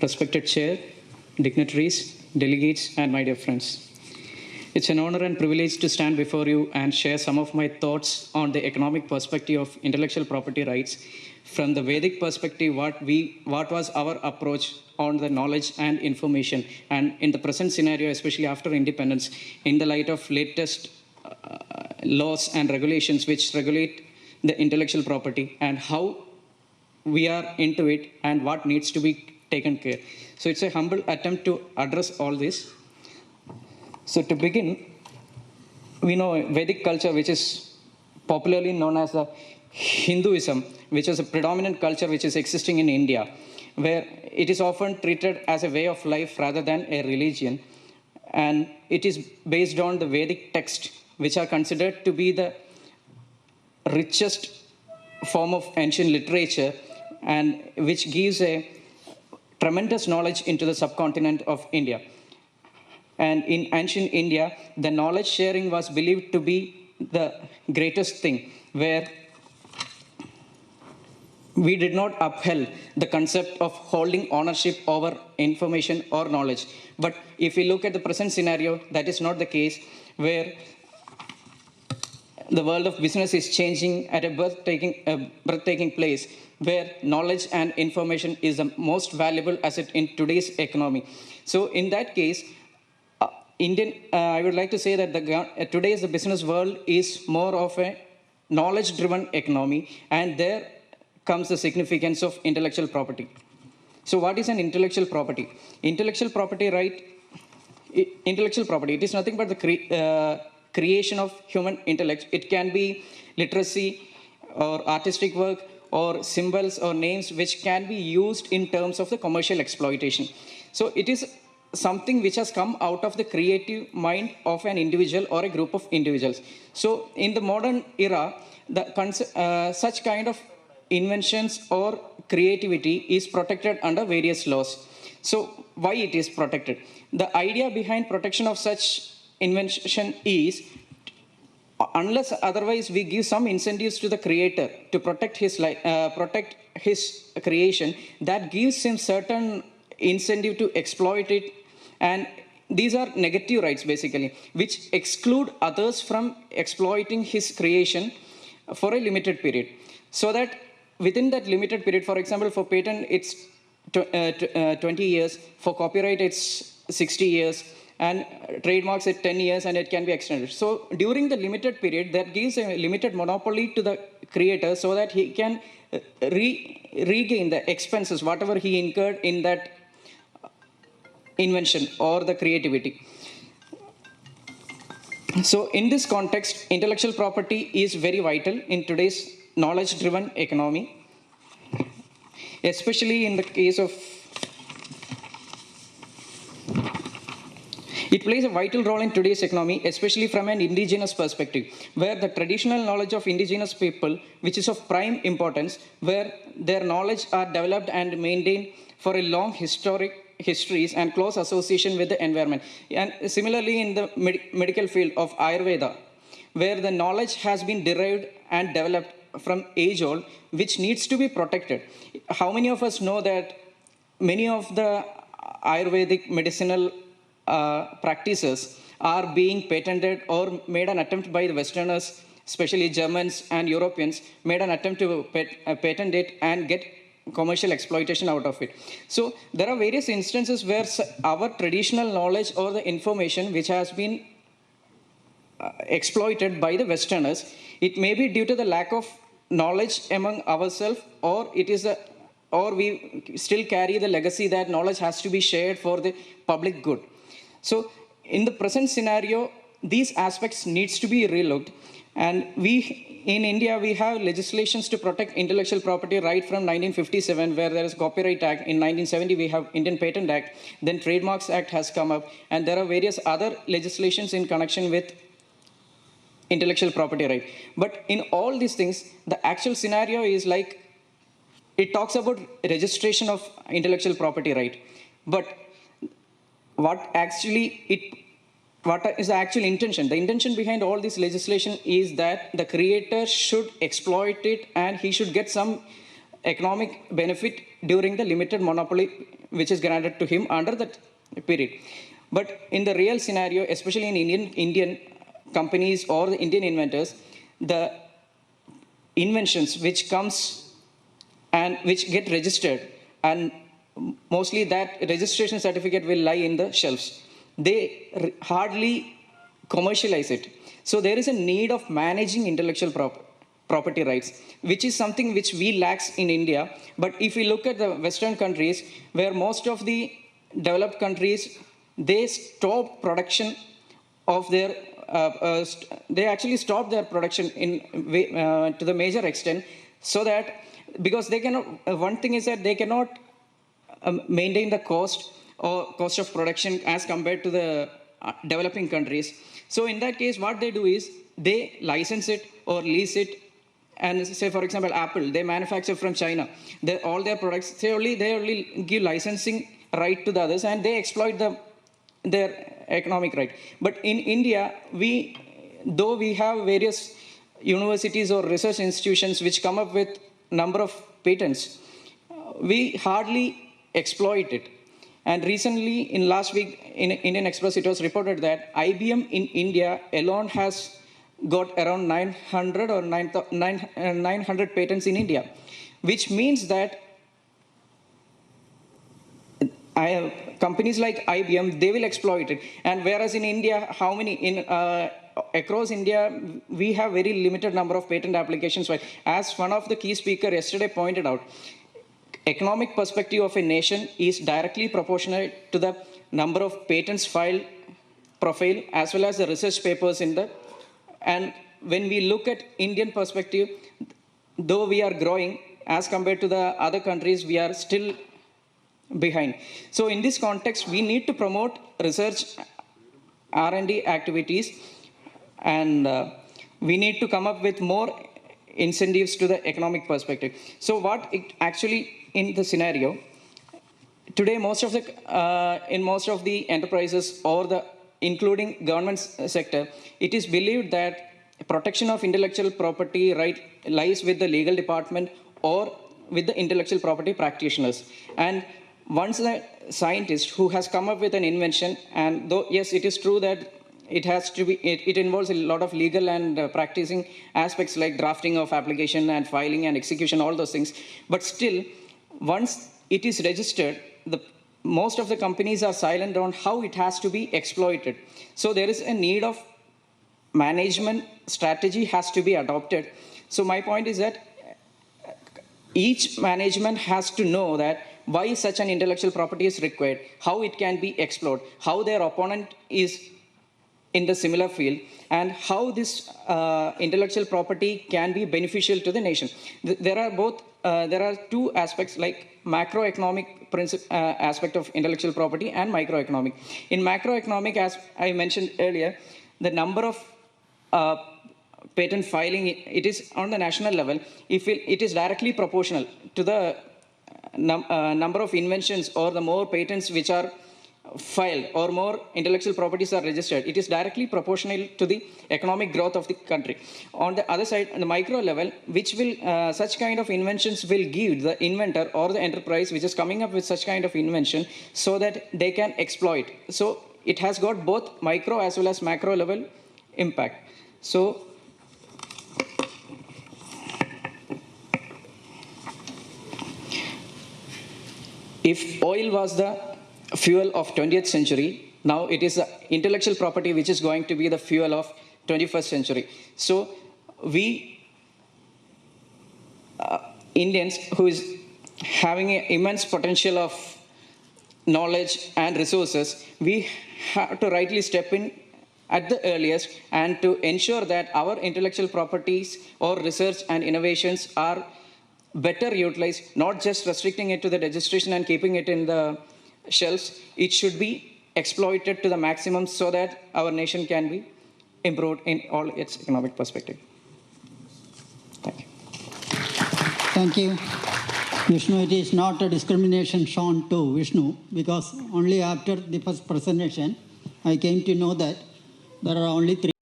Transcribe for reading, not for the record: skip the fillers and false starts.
respected chair, dignitaries, delegates, and my dear friends. It's an honor and privilege to stand before you and share some of my thoughts on the economic perspective of intellectual property rights. From the Vedic perspective, what was our approach on the knowledge and information, and in the present scenario, especially after independence, in the light of latest laws and regulations which regulate the intellectual property and how we are into it and what needs to be taken care. So it's a humble attempt to address all this. So to begin, we know Vedic culture, which is popularly known as the Hinduism, which is a predominant culture which is existing in India, where it is often treated as a way of life rather than a religion. And it is based on the Vedic text, which are considered to be the richest form of ancient literature and which gives a tremendous knowledge into the subcontinent of India. And in ancient India, the knowledge sharing was believed to be the greatest thing, where we did not upheld the concept of holding ownership over information or knowledge. But if we look at the present scenario, that is not the case, where the world of business is changing at a breathtaking place, where knowledge and information is the most valuable asset in today's economy. So in that case, I would like to say that today's the business world is more of a knowledge-driven economy, and there comes the significance of intellectual property. So what is an intellectual property? Intellectual property, it is nothing but the creation of human intellect. It can be literacy or artistic work or symbols or names which can be used in terms of the commercial exploitation. So it is something which has come out of the creative mind of an individual or a group of individuals. So in the modern era, such kind of inventions or creativity is protected under various laws. So why it is protected? The idea behind protection of such invention is, unless otherwise we give some incentives to the creator to protect his creation, that gives him certain incentive to exploit it. And these are negative rights, basically, which exclude others from exploiting his creation for a limited period. So that within that limited period, for example, for patent, it's 20 years, for copyright, it's 60 years, and trademarks at 10 years, and it can be extended. So during the limited period, that gives a limited monopoly to the creator so that he can regain the expenses, whatever he incurred in that invention or the creativity. So in this context, intellectual property is very vital in today's knowledge-driven economy, especially in the case of it plays a vital role in today's economy, especially from an indigenous perspective, where the traditional knowledge of indigenous people, which is of prime importance, where their knowledge are developed and maintained for a long histories and close association with the environment. And similarly in the medical field of Ayurveda, where the knowledge has been derived and developed from age old, which needs to be protected. How many of us know that many of the Ayurvedic medicinal practices are being patented or made an attempt by the Westerners, especially Germans and Europeans, made an attempt to patent it and get commercial exploitation out of it. So there are various instances where our traditional knowledge or the information which has been exploited by the Westerners, it may be due to the lack of knowledge among ourselves, or we still carry the legacy that knowledge has to be shared for the public good. So in the present scenario, these aspects needs to be relooked. And in India, we have legislations to protect intellectual property right from 1957, where there is Copyright Act. In 1970, we have Indian Patent Act. Then Trademarks Act has come up. And there are various other legislations in connection with intellectual property right. But in all these things, the actual scenario is like, it talks about registration of intellectual property right. But what is the actual intention? The intention behind all this legislation is that the creator should exploit it and he should get some economic benefit during the limited monopoly which is granted to him under that period. But in the real scenario, especially in Indian companies or the Indian inventors, the inventions which comes and which get registered, and mostly that registration certificate will lie in the shelves. They hardly commercialize it. So there is a need of managing intellectual property rights, which is something which we lacks in India. But if we look at the Western countries, where most of the developed countries, they stop production of their, they actually stop their production to the major extent, so that, because they cannot, one thing is that they cannot maintain the cost or cost of production as compared to the developing countries. So in that case, what they do is they license it or lease it. And say, for example, Apple, they manufacture from China. All their products, they only give licensing right to the others, and they exploit their economic right. But in India, though we have various universities or research institutions which come up with number of patents, we hardly exploit it. And recently, in last week, in Indian Express, it was reported that IBM in India alone has got around 900 or 900 patents in India, which means that companies like IBM, they will exploit it. And whereas in India, how many, across India, we have very limited number of patent applications. As one of the key speakers yesterday pointed out, economic perspective of a nation is directly proportional to the number of patents filed profile as well as the research papers in the, and when we look at Indian perspective, though we are growing as compared to the other countries, we are still behind. So in this context, we need to promote research R&D activities, and we need to come up with more incentives to the economic perspective. So what it actually, in the scenario, today most of the, in most of the enterprises or the, including government sector, it is believed that protection of intellectual property right lies with the legal department or with the intellectual property practitioners. And once the scientist who has come up with an invention, and though, yes, it is true that it has to be, it involves a lot of legal and practicing aspects like drafting of application and filing and execution, all those things. But still, once it is registered, most of the companies are silent on how it has to be exploited. So there is a need of management strategy has to be adopted. So my point is that each management has to know that why such an intellectual property is required, how it can be explored, how their opponent is in the similar field, and how this intellectual property can be beneficial to the nation. There are two aspects, like macroeconomic aspect of intellectual property and microeconomic. In macroeconomic, as I mentioned earlier, the number of patent filing, it is on the national level, if it is directly proportional to the number of inventions or the more patents which are filed or more intellectual properties are registered, it is directly proportional to the economic growth of the country. On the other side, on the micro level, which will such kind of inventions will give the inventor or the enterprise which is coming up with such kind of invention so that they can exploit. So it has got both micro as well as macro level impact. So if oil was the fuel of 20th century, now it is the intellectual property which is going to be the fuel of 21st century. So we Indians, who is having an immense potential of knowledge and resources, we have to rightly step in at the earliest and to ensure that our intellectual properties or research and innovations are better utilized, not just restricting it to the registration and keeping it in the shelves. It should be exploited to the maximum so that our nation can be improved in all its economic perspective. Thank you. Thank you. Vishnu, it is not a discrimination shown to Vishnu, because only after the first presentation, I came to know that there are only 3